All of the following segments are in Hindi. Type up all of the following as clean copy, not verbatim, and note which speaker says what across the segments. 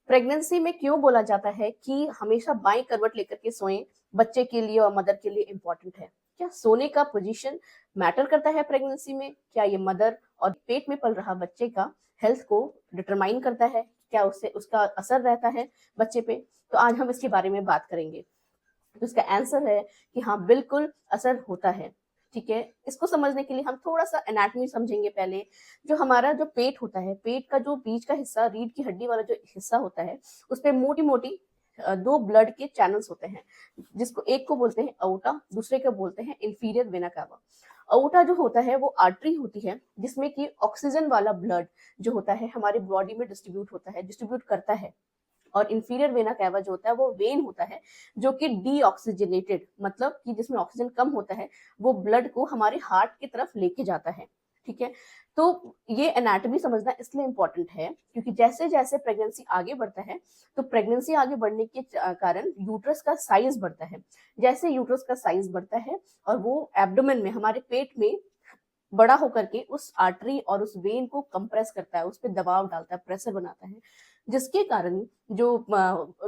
Speaker 1: प्रेगनेंसी में क्यों बोला जाता है कि हमेशा बाईं करवट लेकर के सोएं, बच्चे के लिए और मदर के लिए इम्पोर्टेंट है? क्या सोने का पोजीशन मैटर करता है प्रेगनेंसी में? क्या ये मदर और पेट में पल रहा बच्चे का हेल्थ को डिटरमाइन करता है? क्या उससे उसका असर रहता है बच्चे पे? तो आज हम इसके बारे में बात करेंगे। तो इसका आंसर है कि हाँ, बिल्कुल असर होता है। ठीक है, इसको समझने के लिए हम थोड़ा सा एनाटॉमी समझेंगे पहले। जो हमारा जो पेट होता है, पेट का जो बीच का हिस्सा, रीढ़ की हड्डी वाला जो हिस्सा होता है, उस पे मोटी मोटी दो ब्लड के चैनल्स होते हैं, जिसको एक को बोलते हैं अओर्टा, दूसरे को बोलते हैं इंफीरियर वेना कावा। अओर्टा जो होता है वो आर्टरी होती है, जिसमें कि ऑक्सीजन वाला ब्लड जो होता है हमारी बॉडी में डिस्ट्रीब्यूट होता है, डिस्ट्रीब्यूट करता है। और इंफीरियर वेना कैवा जो होता है वो वेन होता है, जो कि डीऑक्सीजनेटेड, मतलब कि जिसमें ऑक्सीजन कम होता है, वो ब्लड को हमारे हार्ट की तरफ लेके जाता है। ठीक है, तो ये एनाटॉमी समझना इसलिए इम्पोर्टेंट है क्योंकि जैसे जैसे प्रेगनेंसी आगे बढ़ता है, तो प्रेगनेंसी आगे बढ़ने के कारण यूट्रस का साइज बढ़ता है। जैसे यूट्रस का साइज बढ़ता है और वो एब्डोमेन में, हमारे पेट में बड़ा होकर के उस आर्टरी और उस वेन को कंप्रेस करता है, उस पर दबाव डालता है, प्रेशर बनाता है, जिसके कारण जो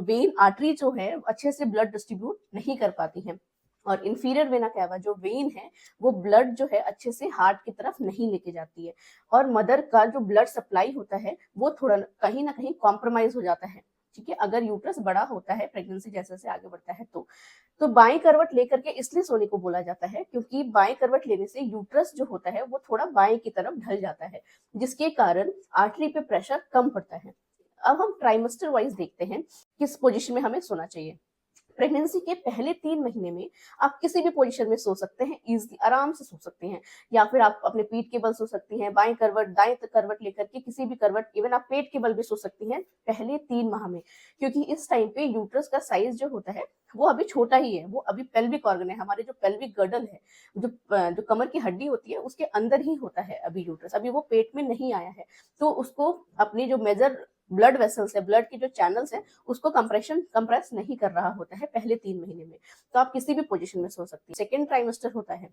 Speaker 1: वेन आर्टरी जो है अच्छे से ब्लड डिस्ट्रीब्यूट नहीं कर पाती है। और इंफीरियर वेना कैवा जो वेन है, वो ब्लड जो है अच्छे से हार्ट की तरफ नहीं लेके जाती है, और मदर का जो ब्लड सप्लाई होता है वो थोड़ा कहीं ना कहीं कॉम्प्रोमाइज हो जाता है। ठीक है, अगर यूट्रस बड़ा होता है प्रेगनेंसी जैसे जैसे आगे बढ़ता है तो बाएं करवट लेकर के इसलिए सोने को बोला जाता है क्योंकि बाएं करवट लेने से यूट्रस जो होता है वो थोड़ा बाएं की तरफ ढल जाता है, जिसके कारण आर्टरी पे प्रेशर कम पड़ता है। अब हम ट्राइमेस्टर वाइज देखते हैं किस पोजीशन में हमें सोना चाहिए। प्रेगनेंसी के पहले 3 महीने में आप किसी भी पोजीशन में सो सकते हैं, इजीली आराम से सो सकते हैं, या फिर आप अपने पीठ के बल सो सकती हैं, बाएं करवट दाएं करवट लेकर के किसी भी करवट, इवन आप पेट के बल भी सो सकती हैं पहले 3 माह में, क्योंकि इस टाइम पे यूट्रस का साइज जो होता है वो अभी छोटा ही है, वो अभी पेल्विक ऑर्गन है, हमारे जो पेल्विक गर्डल है, जो कमर की हड्डी होती है उसके अंदर ही होता है अभी यूट्रस, अभी वो पेट में नहीं आया है। तो उसको अपनी जो मेजर ब्लड वेसल्स है, ब्लड के जो चैनल्स है, उसको कंप्रेस नहीं कर रहा होता है पहले 3 महीने में। तो आप किसी भी पोजीशन में सो सकती है। सेकेंड ट्राइमेस्टर होता है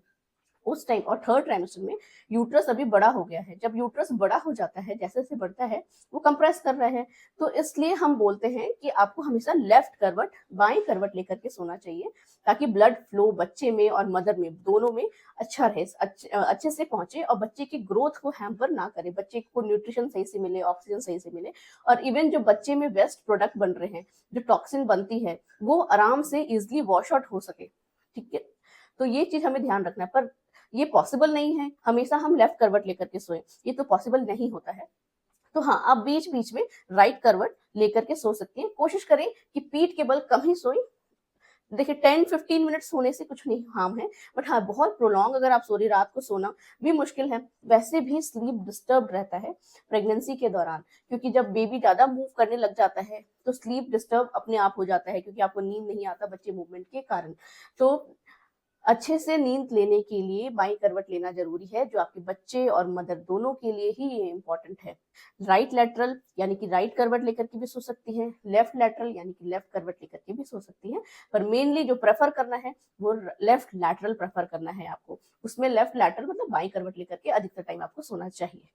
Speaker 1: उस टाइम, और थर्ड ट्राइमेस्टर में यूट्रस अभी बड़ा हो गया है। जब यूट्रस बड़ा हो जाता है, जैसे जैसे बढ़ता है, वो कंप्रेस कर रहा है, तो इसलिए हम बोलते हैं कि आपको हमेशा लेफ्ट करवट, बाएं करवट लेकर के सोना चाहिए, ताकि ब्लड फ्लो बच्चे में और मदर में दोनों में अच्छा रहे, अच्छे से पहुंचे, और बच्चे की ग्रोथ को हैम्पर ना करे, बच्चे को न्यूट्रिशन सही से मिले, ऑक्सीजन सही से मिले, और इवन जो बच्चे में वेस्ट प्रोडक्ट बन रहे हैं, जो टॉक्सिन बनती है, वो आराम से इजिली वॉश आउट हो सके। ठीक है, तो ये चीज हमें ध्यान रखना है। पर ये पॉसिबल नहीं है हमेशा हम लेफ्ट करवट लेकर के सोएं, ये तो पॉसिबल नहीं होता है। तो हाँ, आप बीच बीच में राइट करवट लेकर के सो सकती हैं। कोशिश करें कि पीठ के बल कम ही सोएं। देखिए, 10-15 मिनट सोने से कुछ नहीं हार्म है, बट हाँ, बहुत प्रोलॉन्ग अगर आप सो रही, रात को सोना भी मुश्किल है। वैसे भी स्लीप डिस्टर्ब रहता है प्रेगनेंसी के दौरान, क्योंकि जब बेबी ज्यादा मूव करने लग जाता है तो स्लीप डिस्टर्ब अपने आप हो जाता है, क्योंकि आपको नींद नहीं आता बच्चे मूवमेंट के कारण। तो अच्छे से नींद लेने के लिए बाई करवट लेना जरूरी है, जो आपके बच्चे और मदर दोनों के लिए ही ये इम्पोर्टेंट है। राइट लेटरल यानी कि राइट करवट लेकर के भी सो सकती हैं, लेफ्ट लेटरल यानी कि लेफ्ट करवट लेकर के भी सो सकती हैं, पर मेनली जो प्रेफर करना है वो लेफ्ट लैटरल प्रेफर करना है आपको। उसमें लेफ्ट लैटरल मतलब बाई करवट लेकर के अधिकतर टाइम आपको सोना चाहिए।